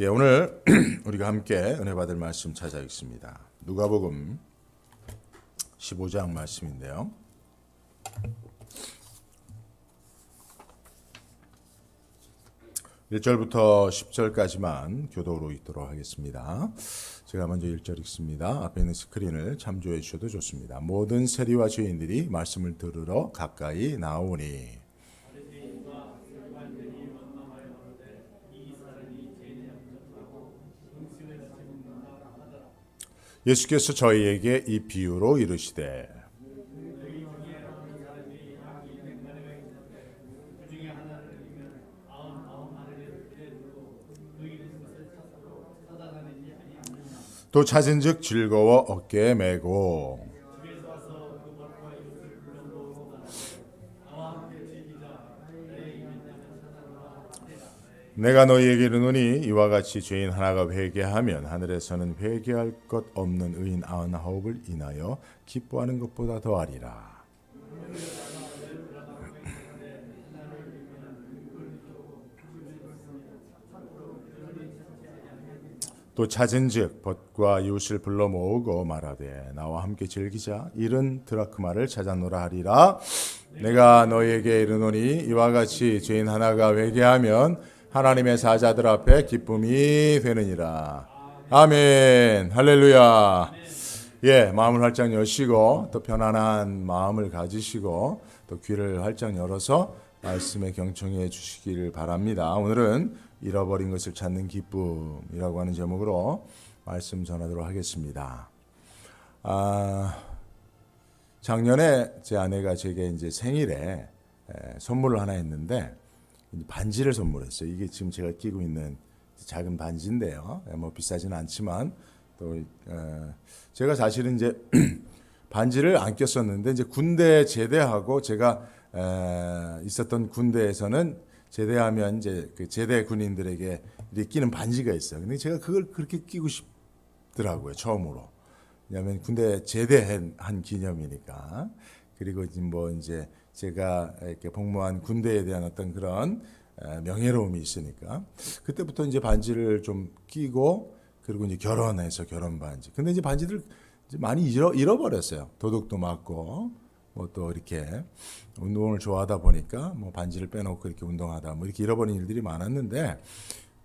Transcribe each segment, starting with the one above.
오늘 우리가 함께 은혜 받을 말씀 찾아 읽습니다. 누가복음 15장 말씀인데요. 1절부터 10절까지만 교독으로 읽도록 하겠습니다. 제가 먼저 1절 읽습니다. 앞에 있는 스크린을 참조해 주셔도 좋습니다. 모든 세리와 죄인들이 말씀을 들으러 가까이 나오니 예수께서 저희에게 이 비유로 이르시되 또 찾은즉 즐거워 어깨에 메고 내가 너희에게 이르노니 이와 같이 죄인 하나가 회개하면 하늘에서는 회개할 것 없는 의인 99을 인하여 기뻐하는 것보다 더하리라. 또 찾은즉 벗과 이웃을 불러 모으고 말하되 나와 함께 즐기자. 이른 드라크마를 찾아노라 하리라. 내가 너희에게 이르노니 이와 같이 죄인 하나가 회개하면 하나님의 사자들 앞에 기쁨이 되느니라. 아멘. 할렐루야. 마음을 활짝 여시고 또 편안한 마음을 가지시고 또 귀를 활짝 열어서 말씀에 경청해 주시기를 바랍니다. 오늘은 잃어버린 것을 찾는 기쁨이라고 하는 제목으로 말씀 전하도록 하겠습니다. 작년에 제 아내가 제게 이제 생일에 선물을 하나 했는데 반지를 선물했어요. 이게 지금 제가 끼고 있는 작은 반지인데요. 뭐 비싸지는 않지만 또 제가 사실은 이제 반지를 안 꼈었는데 이제 군대 제대하고 제가 있었던 군대에서는 제대하면 이제 그 제대 군인들에게 이렇게 끼는 반지가 있어요. 근데 제가 그걸 그렇게 끼고 싶더라고요. 처음으로. 왜냐하면 군대 제대한 기념이니까. 그리고 이제 제가 이렇게 복무한 군대에 대한 어떤 그런 명예로움이 있으니까 그때부터 이제 반지를 좀 끼고 그리고 이제 결혼해서 결혼 반지. 근데 이제 반지들 이제 많이 잃어버렸어요. 도둑도 맞고 뭐 또 이렇게 운동을 좋아하다 보니까 뭐 반지를 빼놓고 이렇게 운동하다 뭐 이렇게 잃어버린 일들이 많았는데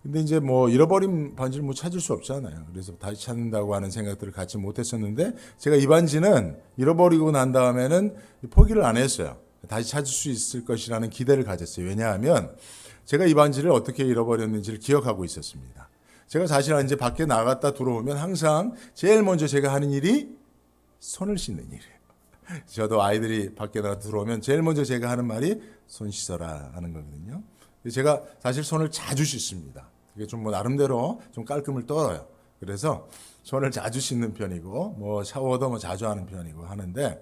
근데 이제 뭐 잃어버린 반지를 뭐 찾을 수 없잖아요. 그래서 다시 찾는다고 하는 생각들을 갖지 못했었는데 제가 이 반지는 잃어버리고 난 다음에는 포기를 안 했어요. 다시 찾을 수 있을 것이라는 기대를 가졌어요. 왜냐하면 제가 이 반지를 어떻게 잃어버렸는지를 기억하고 있었습니다. 제가 사실 이제 밖에 나갔다 들어오면 항상 제일 먼저 제가 하는 일이 손을 씻는 일이에요. 저도 아이들이 밖에 나가 들어오면 제일 먼저 제가 하는 말이 손 씻어라 하는 거거든요. 제가 사실 손을 자주 씻습니다. 그게 좀 뭐 나름대로 좀 깔끔을 떨어요. 그래서 손을 자주 씻는 편이고 뭐 샤워도 뭐 자주 하는 편이고 하는데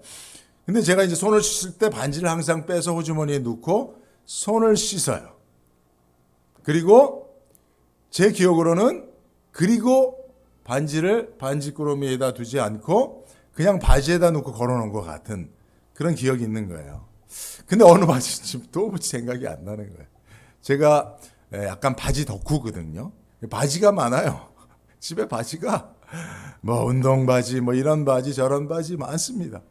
근데 제가 이제 손을 씻을 때 반지를 항상 빼서 호주머니에 넣고 손을 씻어요. 그리고 제 기억으로는 반지를 반지꾸러미에다 두지 않고 그냥 바지에다 놓고 걸어놓은 것 같은 그런 기억이 있는 거예요. 근데 어느 바지인지 또 생각이 안 나는 거예요. 제가 약간 바지 덕후거든요. 바지가 많아요. 집에 바지가 뭐 운동 바지 뭐 이런 바지 저런 바지 많습니다.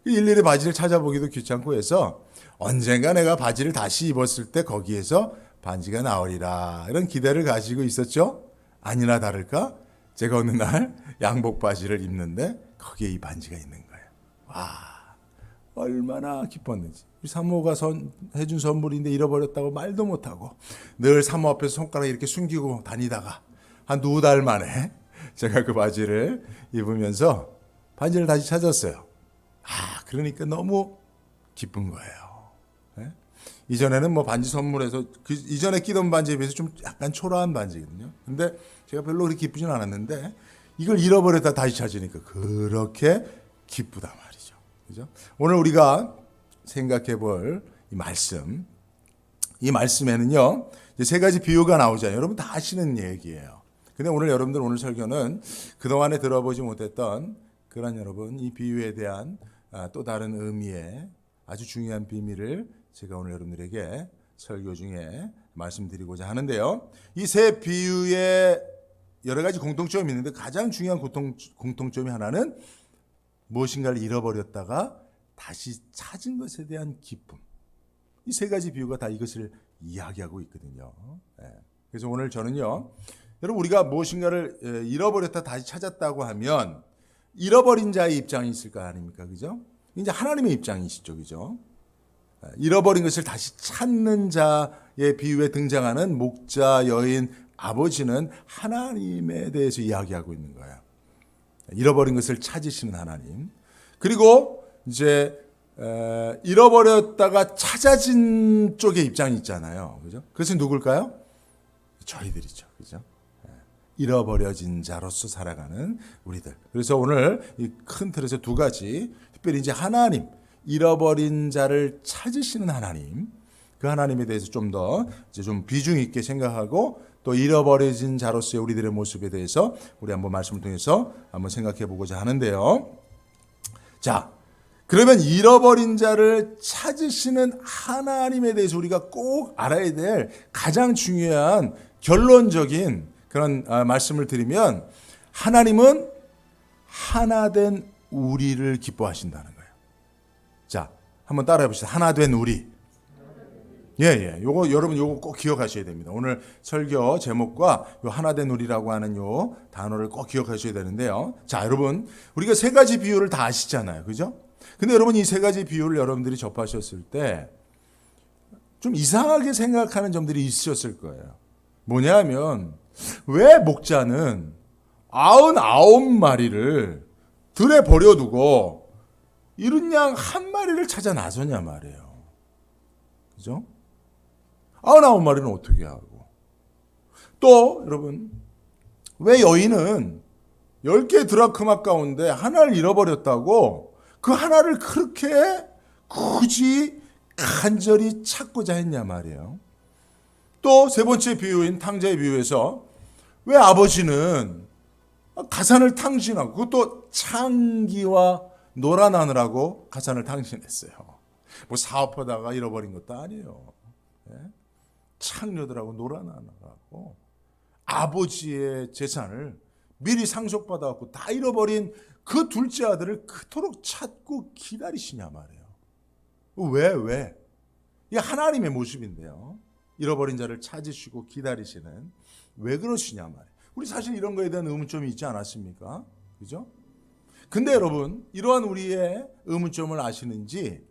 일일이 바지를 찾아보기도 귀찮고 해서 언젠가 내가 바지를 다시 입었을 때 거기에서 반지가 나오리라 이런 기대를 가지고 있었죠. 아니나 다를까 제가 어느 날 양복 바지를 입는데 거기에 이 반지가 있는 거예요. 와, 얼마나 기뻤는지. 사모가 해준 선물인데 잃어버렸다고 말도 못하고 늘 사모 앞에서 손가락 이렇게 숨기고 다니다가 한 2달 만에 제가 그 바지를 입으면서 반지를 다시 찾았어요. 그러니까 너무 기쁜 거예요. 네? 이전에는 뭐 반지 선물해서 이전에 끼던 반지에 비해서 좀 약간 초라한 반지거든요. 근데 제가 별로 그렇게 기쁘진 않았는데 이걸 잃어버렸다 다시 찾으니까 그렇게 기쁘다 말이죠. 그죠? 오늘 우리가 생각해 볼 이 말씀에는요, 이제 3가지 비유가 나오잖아요. 여러분 다 아시는 얘기예요. 근데 오늘 설교는 그동안에 들어보지 못했던 그런 여러분 이 비유에 대한 또 다른 의미의 아주 중요한 비밀을 제가 오늘 여러분들에게 설교 중에 말씀드리고자 하는데요. 이 세 비유에 여러 가지 공통점이 있는데 가장 중요한 공통점이 하나는 무엇인가를 잃어버렸다가 다시 찾은 것에 대한 기쁨. 이 세 가지 비유가 다 이것을 이야기하고 있거든요. 그래서 오늘 저는요, 여러분 우리가 무엇인가를 잃어버렸다 다시 찾았다고 하면 잃어버린 자의 입장이 있을 거 아닙니까? 그죠? 이제 하나님의 입장이시죠. 그죠? 잃어버린 것을 다시 찾는 자의 비유에 등장하는 목자, 여인, 아버지는 하나님에 대해서 이야기하고 있는 거예요. 잃어버린 것을 찾으시는 하나님. 그리고 이제 잃어버렸다가 찾아진 쪽의 입장이 있잖아요. 그죠? 그것은 누굴까요? 저희들이죠. 그죠? 잃어버려진 자로서 살아가는 우리들. 그래서 오늘 이 큰 틀에서 두 가지, 특별히 이제 하나님, 잃어버린 자를 찾으시는 하나님, 그 하나님에 대해서 좀 더 이제 좀 비중 있게 생각하고 또 잃어버려진 자로서의 우리들의 모습에 대해서 우리 한번 말씀을 통해서 한번 생각해 보고자 하는데요. 자, 그러면 잃어버린 자를 찾으시는 하나님에 대해서 우리가 꼭 알아야 될 가장 중요한 결론적인 그런 말씀을 드리면 하나님은 하나된 우리를 기뻐하신다는 거예요. 자, 한번 따라해 보시죠. 하나된 우리. 요거 여러분 요거 꼭 기억하셔야 됩니다. 오늘 설교 제목과 요 하나된 우리라고 하는 요 단어를 꼭 기억하셔야 되는데요. 자, 여러분 우리가 세 가지 비유를 다 아시잖아요. 그죠? 근데 여러분 이 세 가지 비유를 여러분들이 접하셨을 때 좀 이상하게 생각하는 점들이 있으셨을 거예요. 뭐냐면 왜 목자는 99마리를 들에 버려두고 이른 양 한 마리를 찾아 나서냐 말이에요. 그죠? 99마리는 어떻게 하고. 또 여러분 왜 여인은 10개 드라크마 가운데 하나를 잃어버렸다고 그 하나를 그렇게 굳이 간절히 찾고자 했냐 말이에요. 또 세 번째 비유인 탕자의 비유에서 왜 아버지는 가산을 탕진하고 그것도 창기와 놀아나느라고 가산을 탕진했어요. 뭐 사업하다가 잃어버린 것도 아니에요. 창녀들하고 놀아나느라고 아버지의 재산을 미리 상속받아갖고 다 잃어버린 그 둘째 아들을 그토록 찾고 기다리시냐 말이에요. 왜? 이게 하나님의 모습인데요. 잃어버린 자를 찾으시고 기다리시는 왜 그러시냐 말이에요. 우리 사실 이런 거에 대한 의문점이 있지 않았습니까? 그죠? 근데 여러분 이러한 우리의 의문점을 아시는지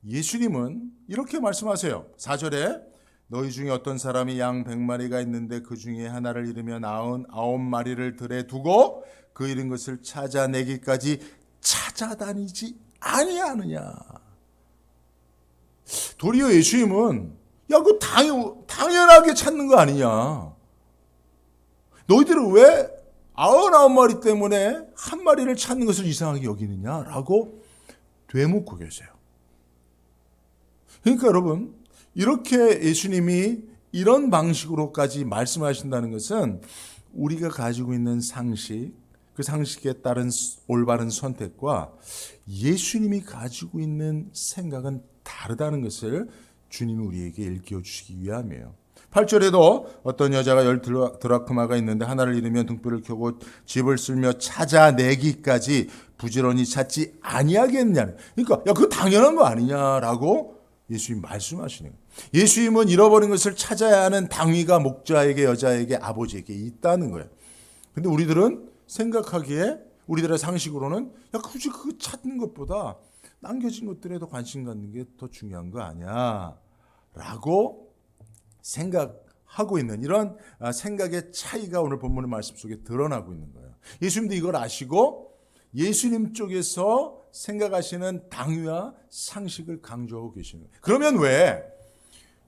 예수님은 이렇게 말씀하세요. 4절에 너희 중에 어떤 사람이 양 100마리가 있는데 그 중에 하나를 잃으면 99마리를 들에 두고 그 잃은 것을 찾아내기까지 찾아다니지 아니하느냐. 도리어 예수님은 야, 그거 당연하게 찾는 거 아니냐. 너희들은 왜 99마리 때문에 한 마리를 찾는 것을 이상하게 여기느냐라고 되묻고 계세요. 그러니까 여러분 이렇게 예수님이 이런 방식으로까지 말씀하신다는 것은 우리가 가지고 있는 상식, 그 상식에 따른 올바른 선택과 예수님이 가지고 있는 생각은 다르다는 것을 주님이 우리에게 일깨워 주시기 위함이에요. 8절에도 어떤 여자가 10 드라크마가 있는데 하나를 잃으면 등불을 켜고 집을 쓸며 찾아내기까지 부지런히 찾지 아니하겠느냐. 그러니까 야, 그거 당연한 거 아니냐라고 예수님 말씀하시는 거예요. 예수님은 잃어버린 것을 찾아야 하는 당위가 목자에게, 여자에게, 아버지에게 있다는 거예요. 근데 우리들은 생각하기에 우리들의 상식으로는 야, 굳이 그거 찾는 것보다 남겨진 것들에 더 관심 갖는 게 더 중요한 거 아니야 라고 생각하고 있는 이런 생각의 차이가 오늘 본문의 말씀 속에 드러나고 있는 거예요. 예수님도 이걸 아시고 예수님 쪽에서 생각하시는 당위와 상식을 강조하고 계시는 거예요. 그러면 왜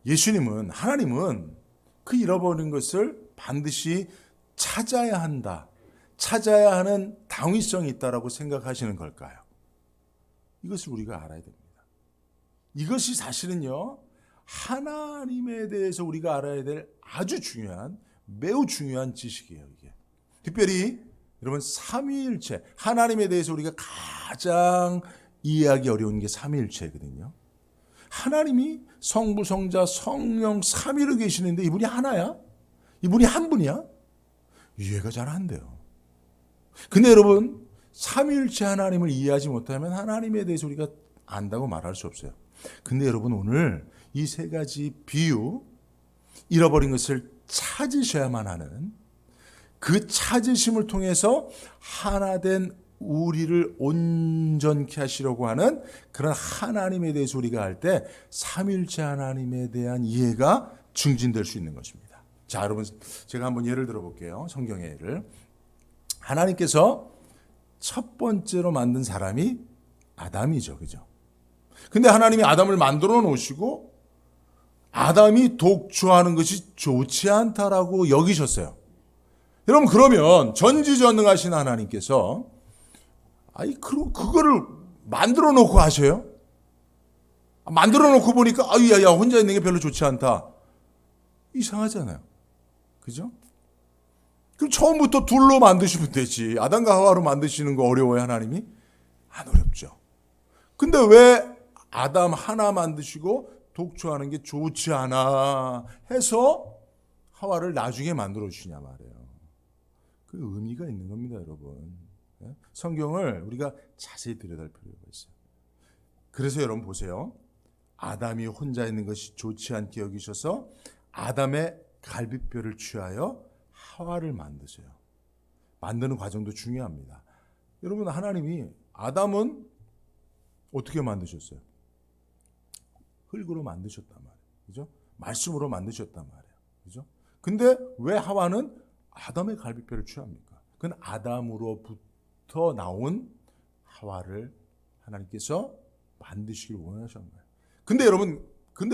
예수님은, 하나님은 그 잃어버린 것을 반드시 찾아야 한다, 찾아야 하는 당위성이 있다라고 생각하시는 걸까요? 이것을 우리가 알아야 됩니다. 이것이 사실은요, 하나님에 대해서 우리가 알아야 될 아주 중요한, 매우 중요한 지식이에요. 이게 특별히 여러분 삼위일체, 하나님에 대해서 우리가 가장 이해하기 어려운 게 삼위일체거든요. 하나님이 성부, 성자, 성령 삼위로 계시는데 이분이 하나야? 이분이 한 분이야? 이해가 잘 안 돼요. 근데 여러분, 삼위일체 하나님을 이해하지 못하면 하나님에 대해서 우리가 안다고 말할 수 없어요. 근데 여러분, 오늘 이 세 가지 비유, 잃어버린 것을 찾으셔야만 하는, 그 찾으심을 통해서 하나된 우리를 온전케 하시려고 하는 그런 하나님에 대해서 우리가 할 때 삼위일체 하나님에 대한 이해가 증진될 수 있는 것입니다. 자, 여러분, 제가 한번 예를 들어 볼게요. 성경의 예를. 하나님께서 첫 번째로 만든 사람이 아담이죠. 그죠? 근데 하나님이 아담을 만들어 놓으시고 아담이 독주하는 것이 좋지 않다라고 여기셨어요. 여러분, 그러면 전지전능하신 하나님께서 그거를 만들어 놓고 하셔요? 만들어 놓고 보니까 야 혼자 있는 게 별로 좋지 않다. 이상하잖아요. 그죠? 그럼 처음부터 둘로 만드시면 되지. 아담과 하와로 만드시는 거 어려워요, 하나님이? 안 어렵죠. 근데 왜 아담 하나 만드시고 독초하는 게 좋지 않아 해서 하와를 나중에 만들어 주시냐 말이에요. 그 의미가 있는 겁니다, 여러분. 성경을 우리가 자세히 들여다볼 필요가 있어요. 그래서 여러분 보세요. 아담이 혼자 있는 것이 좋지 않게 여기셔서 아담의 갈비뼈를 취하여 하와를 만드세요. 만드는 과정도 중요합니다. 여러분, 하나님이 아담은 어떻게 만드셨어요? 흙으로 만드셨단 말이에요. 그죠? 말씀으로 만드셨단 말이에요. 그죠? 근데 왜 하와는 아담의 갈비뼈를 취합니까? 그건 아담으로부터 나온 하와를 하나님께서 만드시길 원하신 거예요. 근데 여러분,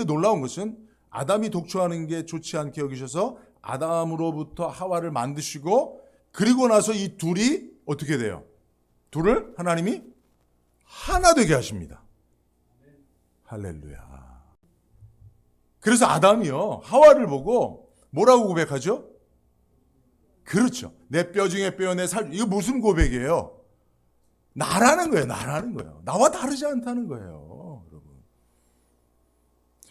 놀라운 것은 아담이 독초하는 게 좋지 않게 여기셔서 아담으로부터 하와를 만드시고 그리고 나서 이 둘이 어떻게 돼요? 둘을 하나님이 하나 되게 하십니다. 할렐루야. 그래서 아담이요, 하와를 보고 뭐라고 고백하죠? 그렇죠. 내 뼈 중에 뼈, 내 살. 이거 무슨 고백이에요? 나라는 거예요. 나와 다르지 않다는 거예요, 여러분.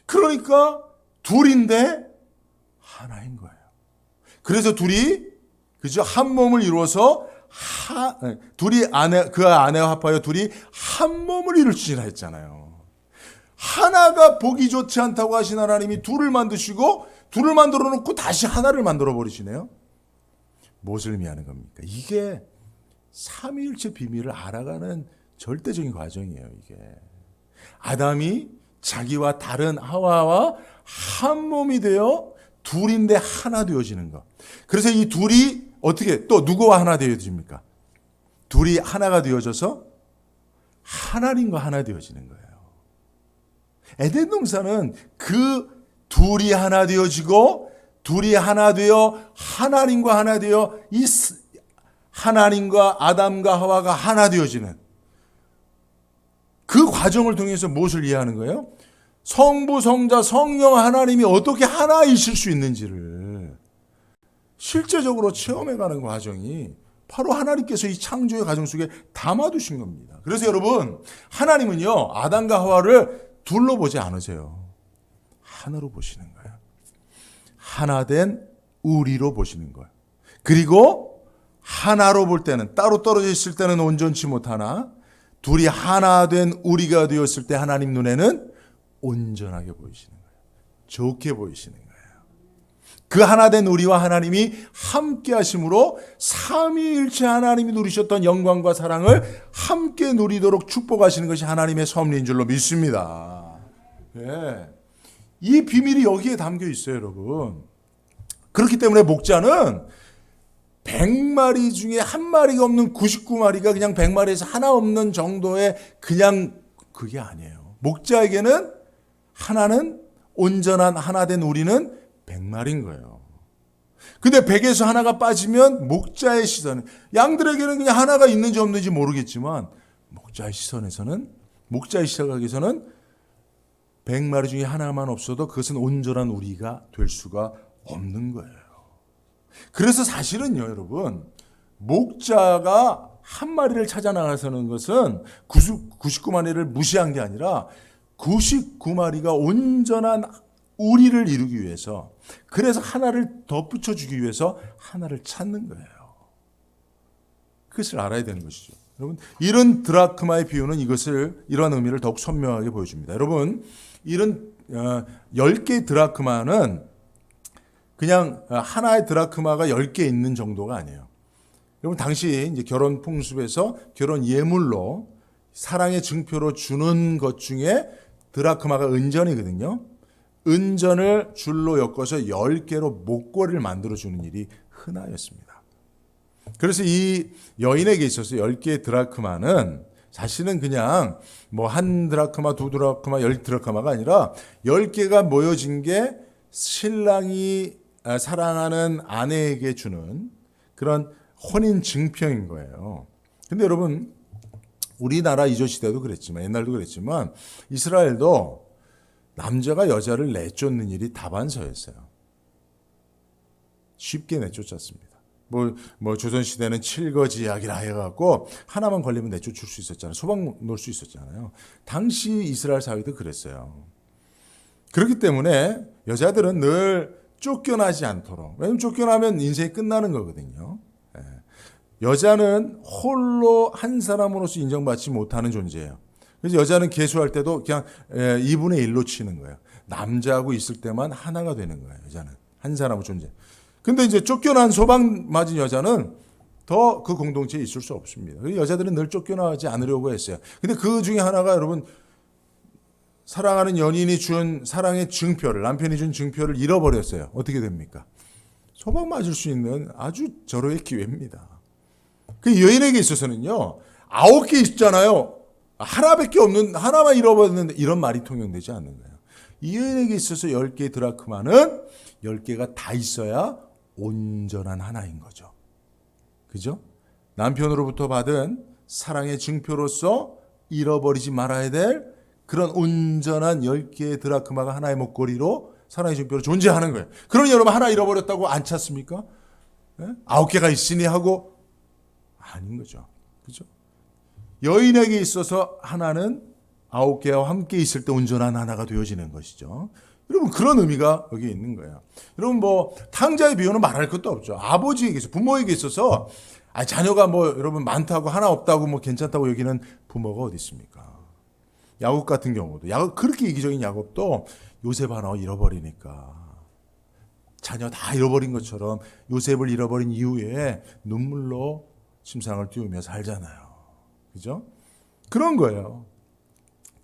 그러니까 둘인데 하나인 거예요. 그래서 둘이 그죠? 한 몸을 이루어서 둘이 그 아내와 합하여 둘이 한 몸을 이룰지라 했잖아요. 하나가 보기 좋지 않다고 하신 하나님이 둘을 만드시고 둘을 만들어 놓고 다시 하나를 만들어 버리시네요. 무엇을 의미하는 겁니까? 이게 삼위일체 비밀을 알아가는 절대적인 과정이에요. 이게 아담이 자기와 다른 하와와 한 몸이 되어 둘인데 하나 되어지는 것. 그래서 이 둘이 어떻게 또 누구와 하나 되어집니까? 둘이 하나가 되어져서 하나님과 하나 되어지는 거예요. 에덴 동산은 그 둘이 하나 되어지고 둘이 하나 되어 하나님과 하나 되어 이 하나님과 아담과 하와가 하나 되어지는 그 과정을 통해서 무엇을 이해하는 거예요? 성부, 성자, 성령 하나님이 어떻게 하나이실 수 있는지를 실제적으로 체험해가는 과정이 바로 하나님께서 이 창조의 과정 속에 담아두신 겁니다. 그래서 여러분, 하나님은요, 아담과 하와를 둘로 보지 않으세요. 하나로 보시는 거예요. 하나 된 우리로 보시는 거예요. 그리고 하나로 볼 때는, 따로 떨어져 있을 때는 온전치 못하나 둘이 하나 된 우리가 되었을 때 하나님 눈에는 온전하게 보이시는 거예요. 좋게 보이시는 거예요. 그 하나 된 우리와 하나님이 함께 하심으로 삼위일체 하나님이 누리셨던 영광과 사랑을 함께 누리도록 축복하시는 것이 하나님의 섭리인 줄로 믿습니다. 네. 이 비밀이 여기에 담겨 있어요, 여러분. 그렇기 때문에 목자는 100마리 중에 한 마리가 없는 99마리가 그냥 100마리에서 하나 없는 정도의 그냥 그게 아니에요. 목자에게는 하나는 온전한 하나 된 우리는 100마리인 거예요. 근데 100에서 하나가 빠지면 목자의 시선, 양들에게는 그냥 하나가 있는지 없는지 모르겠지만 목자의 시선에서는, 목자의 시각에서는 100마리 중에 하나만 없어도 그것은 온전한 우리가 될 수가 없는 거예요. 그래서 사실은요, 여러분, 목자가 한 마리를 찾아 나가서는 것은 99마리를 무시한 게 아니라 99마리가 온전한 우리를 이루기 위해서, 그래서 하나를 덧붙여주기 위해서 하나를 찾는 거예요. 그것을 알아야 되는 것이죠. 여러분, 이런 드라크마의 비유는 이러한 의미를 더욱 선명하게 보여줍니다. 여러분, 이런 10개의 드라크마는 그냥 하나의 드라크마가 10개 있는 정도가 아니에요. 여러분, 당시 이제 결혼 풍습에서 결혼 예물로 사랑의 증표로 주는 것 중에 드라크마가 은전이거든요. 은전을 줄로 엮어서 10개로 목걸이를 만들어주는 일이 흔하였습니다. 그래서 이 여인에게 있어서 10개의 드라크마는 사실은 그냥 뭐 한 드라크마, 두 드라크마, 10드라크마가 아니라 10개가 모여진 게 신랑이 사랑하는 아내에게 주는 그런 혼인 증표인 거예요. 근데 여러분, 우리나라 이조 시대도 그랬지만, 옛날도 그랬지만, 이스라엘도 남자가 여자를 내쫓는 일이 다반사였어요. 쉽게 내쫓았습니다. 뭐 조선시대는 칠거지약이라 해갖고 하나만 걸리면 내쫓을 수 있었잖아요. 소방 놓을 수 있었잖아요. 당시 이스라엘 사회도 그랬어요. 그렇기 때문에 여자들은 늘 쫓겨나지 않도록, 왜냐하면 쫓겨나면 인생이 끝나는 거거든요. 여자는 홀로 한 사람으로서 인정받지 못하는 존재예요. 그래서 여자는 계수할 때도 그냥 2분의 1로 치는 거예요. 남자하고 있을 때만 하나가 되는 거예요. 여자는 한 사람의 존재. 근데 이제 쫓겨난 소방 맞은 여자는 더 그 공동체에 있을 수 없습니다. 여자들은 늘 쫓겨나지 않으려고 했어요. 근데 그 중에 하나가 여러분, 사랑하는 연인이 준 사랑의 증표를, 남편이 준 증표를 잃어버렸어요. 어떻게 됩니까? 소방 맞을 수 있는 아주 절호의 기회입니다. 그 여인에게 있어서는요, 9개 있잖아요. 하나밖에 없는, 하나만 잃어버렸는데 이런 말이 통용되지 않는 거예요. 이 여인에게 있어서 10개의 드라크마는 10개가 다 있어야 온전한 하나인 거죠. 그죠? 남편으로부터 받은 사랑의 증표로서 잃어버리지 말아야 될 그런 온전한 10개의 드라크마가 하나의 목걸이로 사랑의 증표로 존재하는 거예요. 그러니 여러분, 하나 잃어버렸다고 안 찾습니까? 9개가 있으니 하고, 아닌 거죠. 그죠? 여인에게 있어서 하나는 9개와 함께 있을 때 온전한 하나가 되어지는 것이죠. 여러분, 그런 의미가 여기 있는 거예요. 여러분, 뭐 탕자의 비유는 말할 것도 없죠. 아버지에게 있어서, 부모에게 있어서 자녀가 뭐 여러분 많다고 하나 없다고 뭐 괜찮다고 여기는 부모가 어디 있습니까? 야곱 같은 경우도, 야곱, 그렇게 이기적인 야곱도 요셉 하나 잃어버리니까 자녀 다 잃어버린 것처럼 요셉을 잃어버린 이후에 눈물로 침상을 띄우며 살잖아요. 그죠? 그런 거예요.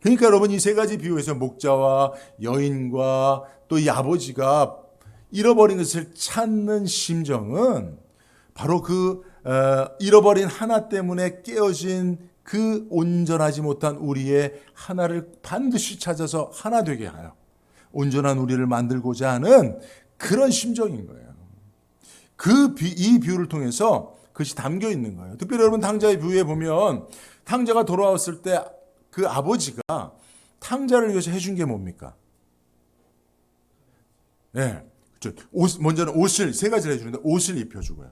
그러니까 여러분, 이 세 가지 비유에서 목자와 여인과 또 이 아버지가 잃어버린 것을 찾는 심정은 바로 그 잃어버린 하나 때문에 깨어진 그 온전하지 못한 우리의 하나를 반드시 찾아서 하나 되게 하여 온전한 우리를 만들고자 하는 그런 심정인 거예요. 이 비유를 통해서 그것이 담겨 있는 거예요. 특별히 여러분, 탕자의 비유에 보면 탕자가 돌아왔을 때 그 아버지가 탕자를 위해서 해준 게 뭡니까? 네, 그렇죠. 먼저는 옷을, 세 가지를 해주는데 옷을 입혀주고요.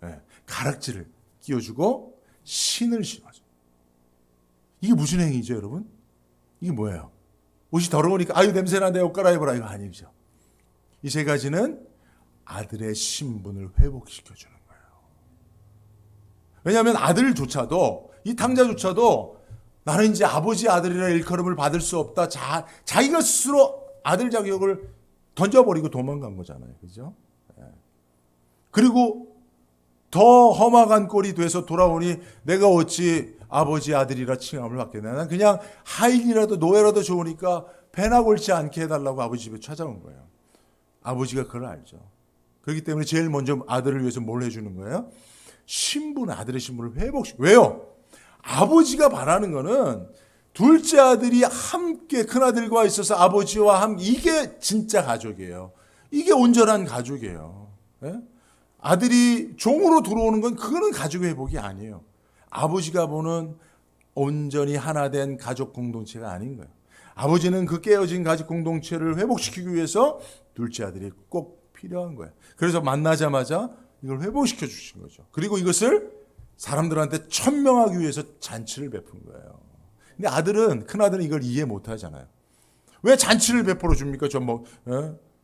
네, 가락지를 끼워주고 신을 신어줘. 이게 무슨 행위죠, 여러분? 이게 뭐예요? 옷이 더러우니까 아유 냄새나는데 옷 갈아입어라, 이거 아니죠. 이 세 가지는 아들의 신분을 회복시켜주는 거예요. 왜냐하면 아들조차도, 이 탕자조차도 나는 이제 아버지 아들이라 일컬음을 받을 수 없다. 자기가 스스로 아들 자격을 던져버리고 도망간 거잖아요. 그죠? 그리고 더 험악한 꼴이 돼서 돌아오니 내가 어찌 아버지 아들이라 칭함을 받겠나. 난 그냥 하인이라도 노예라도 좋으니까 배나 골지 않게 해달라고 아버지 집에 찾아온 거예요. 아버지가 그걸 알죠. 그렇기 때문에 제일 먼저 아들을 위해서 뭘 해주는 거예요? 아들의 신분을 왜요? 아버지가 바라는 거는 둘째 아들이 함께 큰아들과 있어서 아버지와 함께, 이게 진짜 가족이에요. 이게 온전한 가족이에요. 예? 아들이 종으로 들어오는 건 그거는 가족의 회복이 아니에요. 아버지가 보는 온전히 하나 된 가족 공동체가 아닌 거예요. 아버지는 그 깨어진 가족 공동체를 회복시키기 위해서 둘째 아들이 꼭 필요한 거예요. 그래서 만나자마자 이걸 회복시켜 주신 거죠. 그리고 이것을 사람들한테 천명하기 위해서 잔치를 베푼 거예요. 근데 큰아들은 이걸 이해 못 하잖아요. 왜 잔치를 베풀어 줍니까?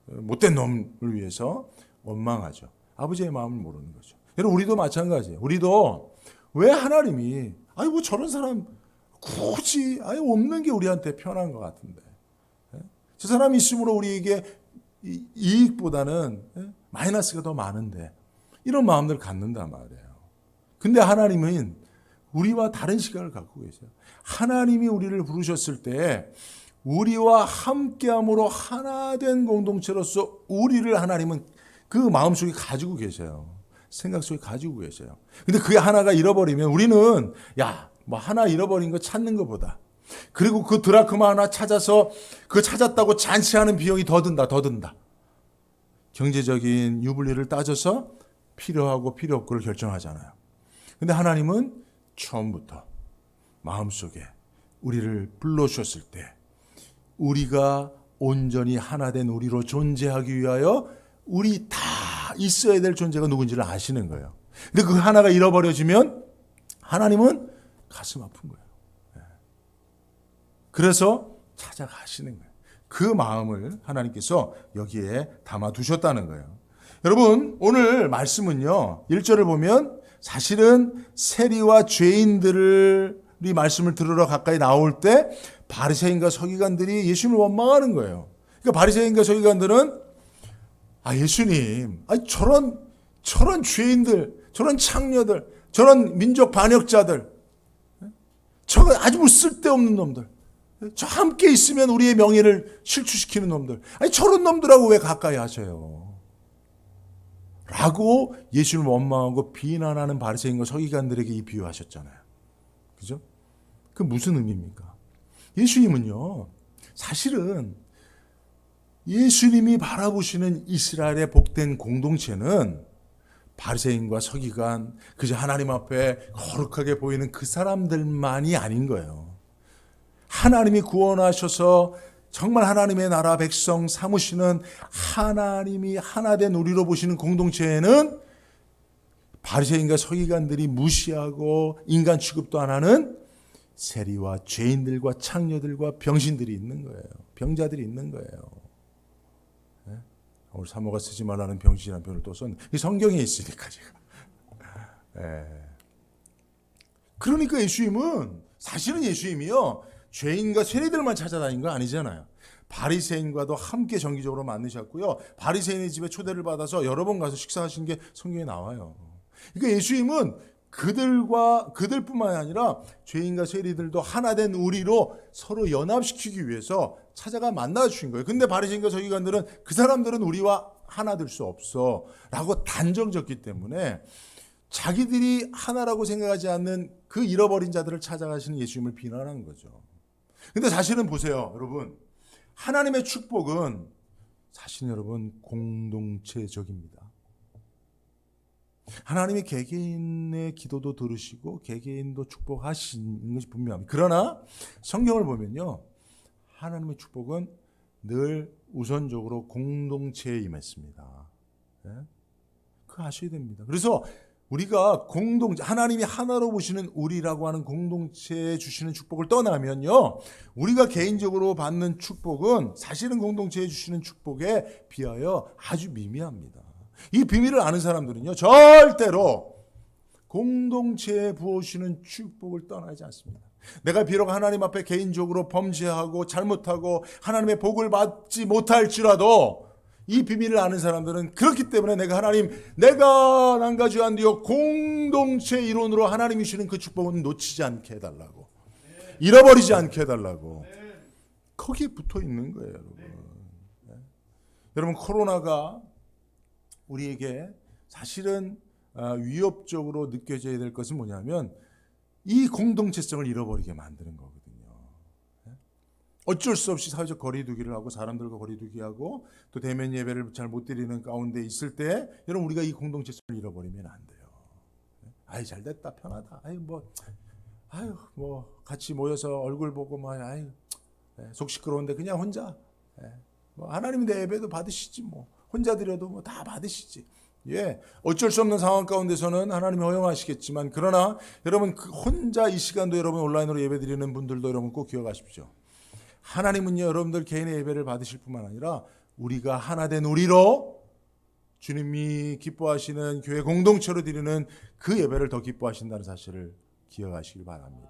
못된 놈을 위해서 원망하죠. 아버지의 마음을 모르는 거죠. 여러분 우리도 마찬가지예요. 우리도 왜 하나님이 뭐 저런 사람 굳이 없는 게 우리한테 편한 것 같은데 저 사람이 있으므로 우리에게 이익보다는 마이너스가 더 많은데 이런 마음들을 갖는단 말이에요. 근데 하나님은 우리와 다른 시각을 갖고 계세요. 하나님이 우리를 부르셨을 때 우리와 함께함으로 하나 된 공동체로서 우리를 하나님은 그 마음속에 가지고 계세요. 생각 속에 가지고 계세요. 근데 그게 하나가 잃어버리면 우리는 하나 잃어버린 거 찾는 것보다 그리고 그 드라크마 하나 찾아서 그 찾았다고 잔치하는 비용이 더 든다. 경제적인 유불리를 따져서 필요하고 필요 없고를 결정하잖아요. 근데 하나님은 처음부터 마음속에 우리를 불러주셨을 때 우리가 온전히 하나 된 우리로 존재하기 위하여 우리 다 있어야 될 존재가 누군지를 아시는 거예요. 근데 그 하나가 잃어버려지면 하나님은 가슴 아픈 거예요. 그래서 찾아가시는 거예요. 그 마음을 하나님께서 여기에 담아두셨다는 거예요. 여러분 오늘 말씀은요 1절을 보면 사실은 세리와 죄인들이 말씀을 들으러 가까이 나올 때 바리새인과 서기관들이 예수님을 원망하는 거예요. 그러니까 바리새인과 서기관들은 예수님 저런 죄인들 저런 창녀들 저런 민족 반역자들 저거 아주 쓸데없는 놈들 저 함께 있으면 우리의 명예를 실추시키는 놈들 저런 놈들하고 왜 가까이 하셔요? 라고 예수님을 원망하고 비난하는 바리새인과 서기관들에게 이 비유하셨잖아요. 그죠? 그 무슨 의미입니까? 예수님은요 사실은 예수님이 바라보시는 이스라엘의 복된 공동체는 바리새인과 서기관 그저 하나님 앞에 거룩하게 보이는 그 사람들만이 아닌 거예요. 하나님이 구원하셔서 정말 하나님의 나라 백성 삼으시는 하나님이 하나 된 우리로 보시는 공동체에는 바리새인과 서기관들이 무시하고 인간 취급도 안 하는 세리와 죄인들과 창녀들과 병신들이 있는 거예요. 병자들이 있는 거예요. 오늘 사모가 쓰지 말라는 병신이라는 표현을 또 썼는데 이 성경에 있으니까 제가. 그러니까 사실은 예수님이요 죄인과 세리들만 찾아다닌 거 아니잖아요. 바리새인과도 함께 정기적으로 만나셨고요. 바리새인의 집에 초대를 받아서 여러 번 가서 식사하신 게 성경에 나와요. 그러니까 예수님은 그들뿐만 아니라 죄인과 세리들도 하나 된 우리로 서로 연합시키기 위해서 찾아가 만나주신 거예요. 근데 바리새인과 서기관들은 그 사람들은 우리와 하나 될 수 없어 라고 단정졌기 때문에 자기들이 하나라고 생각하지 않는 그 잃어버린 자들을 찾아가시는 예수님을 비난한 거죠. 근데 사실은 보세요 여러분, 하나님의 축복은 사실 여러분 공동체적입니다. 하나님이 개개인의 기도도 들으시고 개개인도 축복하시는 것이 분명합니다. 그러나 성경을 보면요 하나님의 축복은 늘 우선적으로 공동체에 임했습니다. 그거 아셔야 됩니다. 그래서 우리가 하나님이 하나로 보시는 우리라고 하는 공동체에 주시는 축복을 떠나면요 우리가 개인적으로 받는 축복은 사실은 공동체에 주시는 축복에 비하여 아주 미미합니다. 이 비밀을 아는 사람들은요 절대로 공동체에 부어주시는 축복을 떠나지 않습니다. 내가 비록 하나님 앞에 개인적으로 범죄하고 잘못하고 하나님의 복을 받지 못할지라도 이 비밀을 아는 사람들은 그렇기 때문에 내가 난가주한디오 공동체 이론으로 하나님이 주시는 그 축복은 놓치지 않게 해달라고, 잃어버리지 않게 해달라고 거기에 붙어 있는 거예요. 여러분 코로나가 우리에게 사실은 위협적으로 느껴져야 될 것은 뭐냐면 이 공동체성을 잃어버리게 만드는 거거든요. 어쩔 수 없이 사회적 거리두기를 하고 사람들과 거리두기 하고 또 대면 예배를 잘 못 드리는 가운데 있을 때 여러분 우리가 이 공동체성을 잃어버리면 안 돼요. 잘됐다 편하다. 같이 모여서 얼굴 보고 속 시끄러운데 그냥 혼자 하나님 내 예배도 받으시지 혼자 드려도 다 받으시지. 어쩔 수 없는 상황 가운데서는 하나님이 허용하시겠지만 그러나 여러분 혼자 이 시간도 여러분 온라인으로 예배 드리는 분들도 여러분 꼭 기억하십시오. 하나님은요, 여러분들 개인의 예배를 받으실 뿐만 아니라 우리가 하나 된 우리로 주님이 기뻐하시는 교회 공동체로 드리는 그 예배를 더 기뻐하신다는 사실을 기억하시길 바랍니다.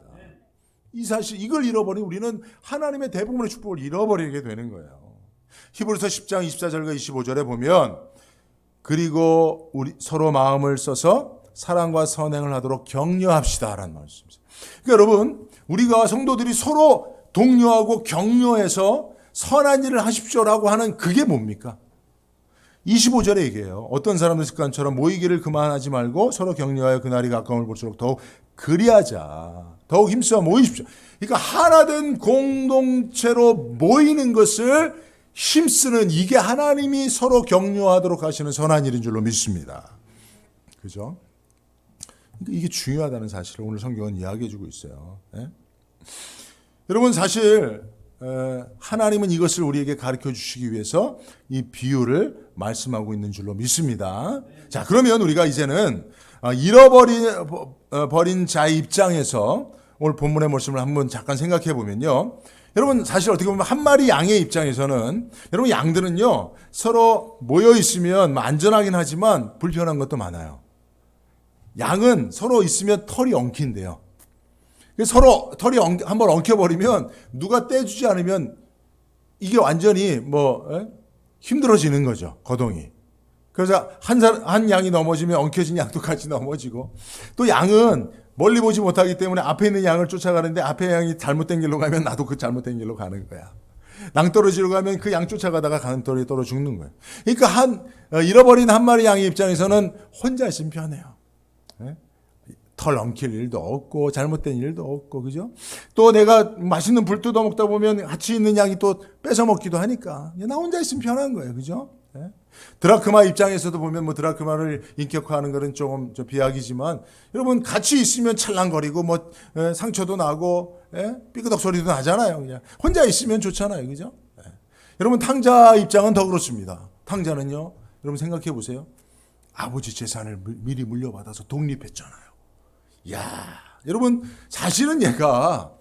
이 사실, 이걸 잃어버리면 우리는 하나님의 대부분의 축복을 잃어버리게 되는 거예요. 히브리서 10장 24절과 25절에 보면 그리고 우리 서로 마음을 써서 사랑과 선행을 하도록 격려합시다라는 말씀입니다. 그러니까 여러분, 우리가 성도들이 서로 독려하고 격려해서 선한 일을 하십시오라고 하는 그게 뭡니까? 25절에 얘기해요. 어떤 사람들 습관처럼 모이기를 그만하지 말고 서로 격려하여 그날이 가까움을 볼수록 더욱 그리하자. 더욱 힘써 모이십시오. 그러니까 하나 된 공동체로 모이는 것을 힘쓰는, 이게 하나님이 서로 격려하도록 하시는 선한 일인 줄로 믿습니다. 그죠? 이게 중요하다는 사실을 오늘 성경은 이야기해 주고 있어요. 예? 여러분, 사실 하나님은 이것을 우리에게 가르쳐 주시기 위해서 이 비유를 말씀하고 있는 줄로 믿습니다. 자, 그러면 우리가 이제는 잃어버린 자의 입장에서 오늘 본문의 말씀을 한번 잠깐 생각해 보면요. 여러분, 사실 어떻게 보면 한 마리 양의 입장에서는, 여러분, 양들은요 서로 모여 있으면 안전하긴 하지만 불편한 것도 많아요. 양은 서로 있으면 털이 엉킨대요. 서로 털이 한번 엉켜버리면 누가 떼주지 않으면 이게 완전히 힘들어지는 거죠, 거동이. 그래서 한 양이 넘어지면 엉켜진 양도 같이 넘어지고, 또 양은 멀리 보지 못하기 때문에 앞에 있는 양을 쫓아가는데 앞에 양이 잘못된 길로 가면 나도 그 잘못된 길로 가는 거야. 낭떠러지로 가면 그 양 쫓아가다가 강떨이 떨어 죽는 거예요. 그러니까 잃어버린 한 마리 양의 입장에서는 혼자 있으면 편해요. 네? 털 엉킬 일도 없고 잘못된 일도 없고, 그죠? 또 내가 맛있는 불 뜯어 먹다 보면 같이 있는 양이 또 뺏어 먹기도 하니까 나 혼자 있으면 편한 거예요, 그죠? 네? 드라크마 입장에서도 보면 드라크마를 인격화하는 것은 조금 비약이지만, 여러분 같이 있으면 찰랑거리고 상처도 나고 삐그덕 소리도 나잖아요. 그냥 혼자 있으면 좋잖아요, 그죠? 여러분, 탕자 입장은 더 그렇습니다. 탕자는요, 여러분 생각해 보세요. 아버지 재산을 미리 물려받아서 독립했잖아요. 야, 여러분, 사실은 얘가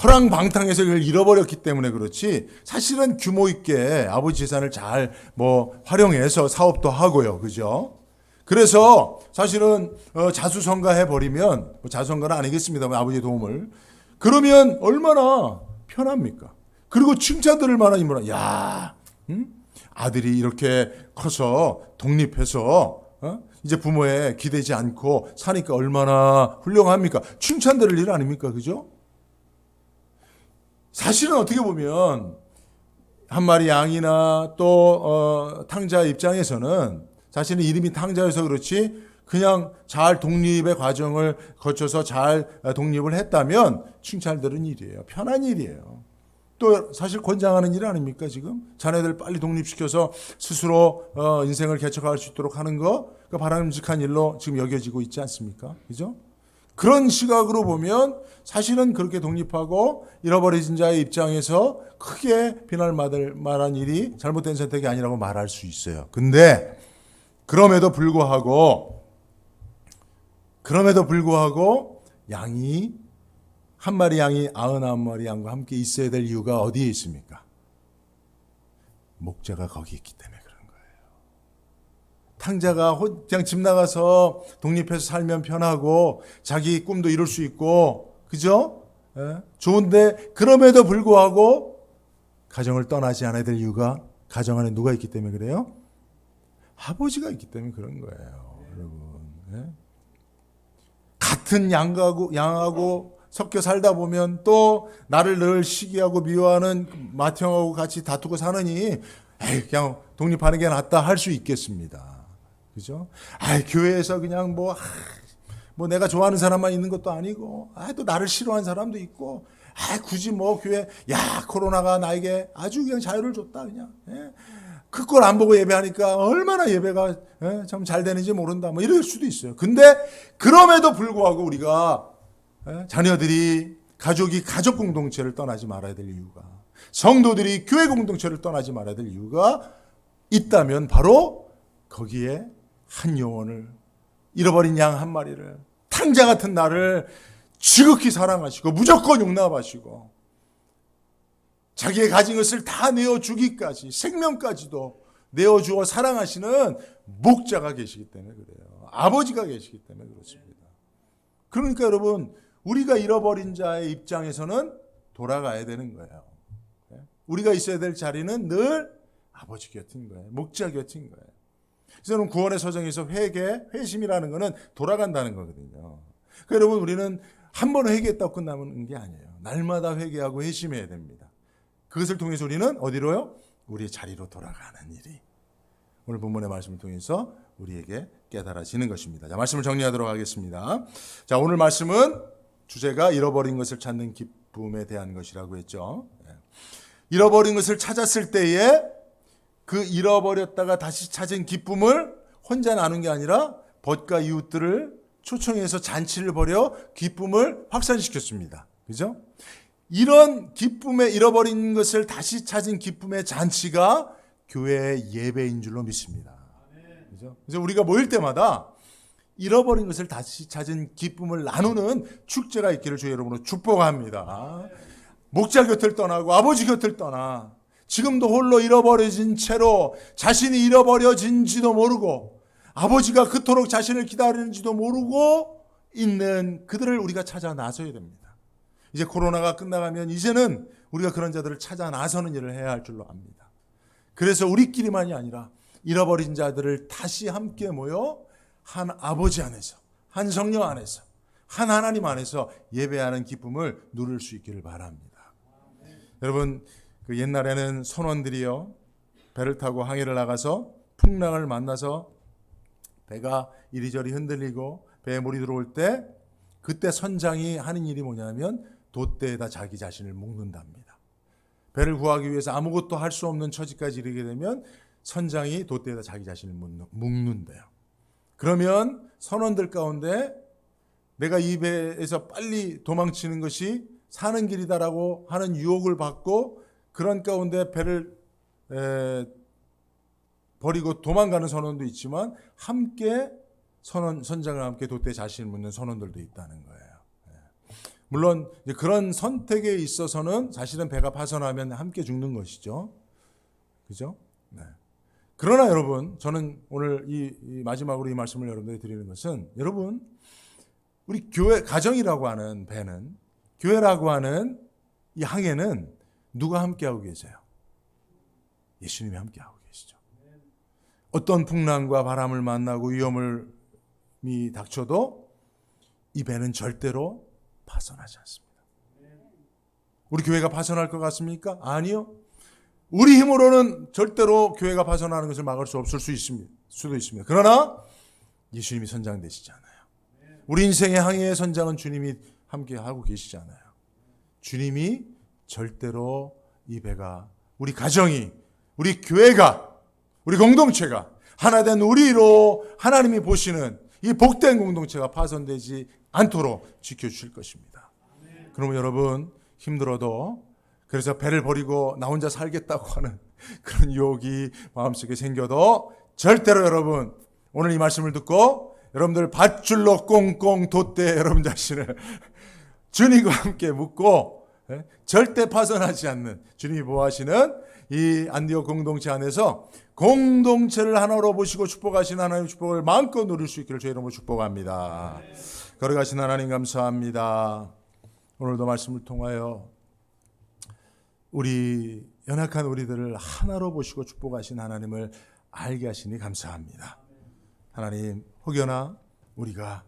허랑방탕해서 이걸 잃어버렸기 때문에 그렇지, 사실은 규모 있게 아버지 재산을 잘 활용해서 사업도 하고요, 그죠? 그래서 사실은 자수성가해 버리면, 자수성가는 아니겠습니다만 아버지의 도움을, 그러면 얼마나 편합니까? 그리고 칭찬 들을 만한 인물은, 야, 아들이 이렇게 커서 독립해서 이제 부모에 기대지 않고 사니까 얼마나 훌륭합니까? 칭찬 들을 일 아닙니까? 그죠? 사실은 어떻게 보면 한 마리 양이나 또 탕자 입장에서는, 사실은 이름이 탕자여서 그렇지 그냥 잘 독립의 과정을 거쳐서 잘 독립을 했다면 칭찬 들은 일이에요. 편한 일이에요. 또 사실 권장하는 일 아닙니까? 지금 자녀들 빨리 독립시켜서 스스로 인생을 개척할 수 있도록 하는 거, 그 바람직한 일로 지금 여겨지고 있지 않습니까? 그죠? 그런 시각으로 보면 사실은 그렇게 독립하고 잃어버린 자의 입장에서 크게 비난받을 만한 일이 잘못된 선택이 아니라고 말할 수 있어요. 근데 그럼에도 불구하고 한 마리 양이 99마리 양과 함께 있어야 될 이유가 어디에 있습니까? 목자가 거기 있기 때문에 그런 거예요. 탕자가 그냥 집 나가서 독립해서 살면 편하고 자기 꿈도 이룰 수 있고, 그죠? 좋은데 그럼에도 불구하고 가정을 떠나지 않아야 될 이유가 가정 안에 누가 있기 때문에 그래요? 아버지가 있기 때문에 그런 거예요, 여러분. 같은 양하고 섞여 살다 보면 또 나를 늘 시기하고 미워하는 맏형하고 같이 다투고 사느니 그냥 독립하는 게 낫다 할 수 있겠습니다. 그죠? 교회에서 그냥 내가 좋아하는 사람만 있는 것도 아니고, 또 나를 싫어하는 사람도 있고, 굳이 교회, 코로나가 나에게 아주 그냥 자유를 줬다, 그냥. 그걸 안 보고 예배하니까 얼마나 예배가 참 잘 되는지 모른다, 이럴 수도 있어요. 근데 그럼에도 불구하고 우리가 자녀들이, 가족이 가족 공동체를 떠나지 말아야 될 이유가, 성도들이 교회 공동체를 떠나지 말아야 될 이유가 있다면 바로 거기에 한 영혼을, 잃어버린 양 한 마리를, 탕자 같은 나를 지극히 사랑하시고 무조건 용납하시고 자기의 가진 것을 다 내어주기까지, 생명까지도 내어주어 사랑하시는 목자가 계시기 때문에 그래요. 아버지가 계시기 때문에 그렇습니다. 그러니까 여러분, 우리가 잃어버린 자의 입장에서는 돌아가야 되는 거예요. 우리가 있어야 될 자리는 늘 아버지 곁인 거예요. 목자 곁인 거예요. 그래서 구원의 서정에서 회심이라는 것은 돌아간다는 거거든요. 그러니까 여러분, 우리는 한 번 회개했다고 끝나는 게 아니에요. 날마다 회개하고 회심해야 됩니다. 그것을 통해서 우리는 어디로요? 우리의 자리로 돌아가는 일이 오늘 본문의 말씀을 통해서 우리에게 깨달아지는 것입니다. 자, 말씀을 정리하도록 하겠습니다. 자, 오늘 말씀은 주제가 잃어버린 것을 찾는 기쁨에 대한 것이라고 했죠. 잃어버린 것을 찾았을 때에 그 잃어버렸다가 다시 찾은 기쁨을 혼자 나눈 게 아니라 벗과 이웃들을 초청해서 잔치를 벌여 기쁨을 확산시켰습니다. 그죠? 이런 기쁨에 잃어버린 것을 다시 찾은 기쁨의 잔치가 교회의 예배인 줄로 믿습니다. 그죠? 그래서 우리가 모일 때마다 잃어버린 것을 다시 찾은 기쁨을 나누는 축제가 있기를 주의 이름으로 축복합니다. 목자 곁을 떠나고 아버지 곁을 떠나 지금도 홀로 잃어버려진 채로 자신이 잃어버려진지도 모르고 아버지가 그토록 자신을 기다리는지도 모르고 있는 그들을 우리가 찾아 나서야 됩니다. 이제 코로나가 끝나가면 이제는 우리가 그런 자들을 찾아 나서는 일을 해야 할 줄로 압니다. 그래서 우리끼리만이 아니라 잃어버린 자들을 다시 함께 모여 한 아버지 안에서, 한 성령 안에서, 한 하나님 안에서 예배하는 기쁨을 누릴 수 있기를 바랍니다. 여러분, 그 옛날에는 선원들이요, 배를 타고 항해를 나가서 풍랑을 만나서 배가 이리저리 흔들리고 배에 물이 들어올 때 그때 선장이 하는 일이 뭐냐면 돛대에다 자기 자신을 묶는답니다. 배를 구하기 위해서 아무것도 할 수 없는 처지까지 이르게 되면 선장이 돛대에다 자기 자신을 묶는데요. 그러면 선원들 가운데 내가 이 배에서 빨리 도망치는 것이 사는 길이다라고 하는 유혹을 받고 그런 가운데 배를 버리고 도망가는 선원도 있지만 함께 선장과 함께 돛대에 자신을 묻는 선원들도 있다는 거예요. 물론 그런 선택에 있어서는 사실은 배가 파손하면 함께 죽는 것이죠. 그죠? 네. 그러나 여러분, 저는 오늘 이 마지막으로 이 말씀을 여러분들에게 드리는 것은 여러분, 우리 교회 가정이라고 하는 배는, 교회라고 하는 이 항해는 누가 함께하고 계세요? 예수님이 함께하고 계시죠. 어떤 풍랑과 바람을 만나고 위험이 닥쳐도 이 배는 절대로 파손하지 않습니다. 우리 교회가 파손할 것 같습니까? 아니요. 우리 힘으로는 절대로 교회가 파손하는 것을 막을 수 없을 수도 있습니다. 그러나 예수님이 선장 되시잖아요. 우리 인생의 항해의 선장은 주님이 함께 하고 계시잖아요. 주님이 절대로 이 배가, 우리 가정이, 우리 교회가, 우리 공동체가 하나 된 우리로 하나님이 보시는 이 복된 공동체가 파손되지 않도록 지켜주실 것입니다. 그러면 여러분, 힘들어도 그래서 배를 버리고 나 혼자 살겠다고 하는 그런 유혹이 마음속에 생겨도 절대로 여러분, 오늘 이 말씀을 듣고 여러분들 밧줄로 꽁꽁 돛대 여러분 자신을 주님과 함께 묶고 절대 파손하지 않는 주님이 보호하시는 이 안디옥 공동체 안에서 공동체를 하나로 보시고 축복하신 하나님의 축복을 마음껏 누릴 수 있기를 주의 이름으로 축복합니다. 걸어가신 하나님 감사합니다. 오늘도 말씀을 통하여 우리 연약한 우리들을 하나로 보시고 축복하신 하나님을 알게 하시니 감사합니다. 하나님, 혹여나 우리가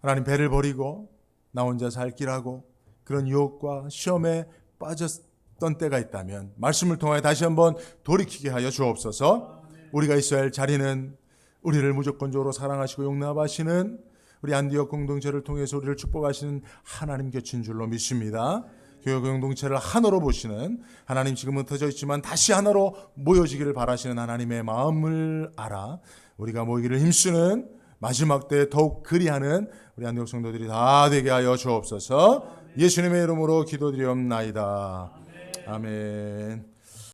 하나님 배를 버리고 나 혼자 살 길하고 그런 유혹과 시험에 빠졌던 때가 있다면 말씀을 통하여 다시 한번 돌이키게 하여 주옵소서. 우리가 있어야 할 자리는 우리를 무조건적으로 사랑하시고 용납하시는 우리 안디옥 공동체를 통해서 우리를 축복하시는 하나님 곁인 줄로 믿습니다. 교회 공동체를 하나로 보시는 하나님, 지금은 흩어져 있지만 다시 하나로 모여지기를 바라시는 하나님의 마음을 알아 우리가 모이기를 힘쓰는 마지막 때 더욱 그리하는 우리 안디옥 성도들이 다 되게 하여 주옵소서. 예수님의 이름으로 기도드리옵나이다. 아멘.